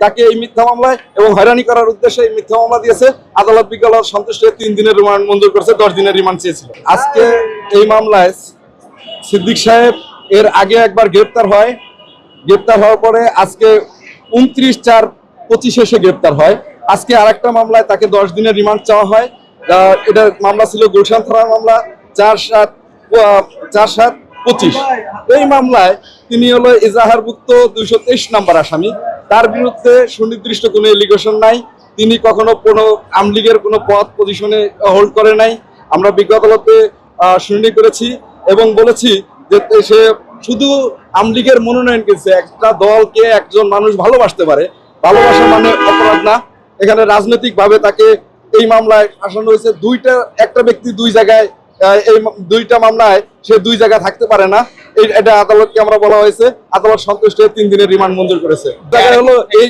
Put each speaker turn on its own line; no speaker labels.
তাকে এই মিথ্যা মামলায় এবং হয়রানি করার উদ্দেশ্যে এই মিথ্যা মামলা দিয়েছে। আদালত বিজ্ঞান সন্তুষ্ট 3 দিনের রিমান্ড মঞ্জুর করেছে, 10 দিনের রিমান্ড চেয়েছিল। আজকে এই মামলায় সিদ্দিক সাহেব এর আগে একবার গ্রেপ্তার হয়, গ্রেপ্তার হওয়ার পরে আজকে 29/4/25 এসে গ্রেপ্তার হয়। আজকে আরেকটা মামলায় তাকে 10 দিনের রিমান্ড চাওয়া হয়। এটা মামলা ছিল গুলশান থানার মামলা 4/7/25। এই মামলায় তিনি হলো এজাহারভুক্ত 223 নম্বর আসামি। তার বিরুদ্ধে সুনির্দিষ্ট কোনো এলিগেশন নাই, তিনি কখনো কোনো আমলিগের কোনো পদ পজিশনে হোল্ড করে নাই। আমরা বিজ্ঞ আদালতে শুনানি করেছি এবং বলেছি যে সে শুধু আমলিগের মনোনয়ন কিনছে। একটা দলকে একজন মানুষ ভালোবাসতে পারে, ভালোবাসা মানে অপরাধ না। এখানে রাজনৈতিক ভাবে তাকে এই মামলায় আসানো হয়েছে। একটা ব্যক্তি দুই জায়গায়, এই দুইটা মামলায় সে দুই জায়গায় থাকতে পারে না। এটা আদালতকে আমরা বলা হয়েছে, আদালত সন্তুষ্ট 3 দিনের রিমান্ড মঞ্জুর করেছে। জায়গায় হলো এই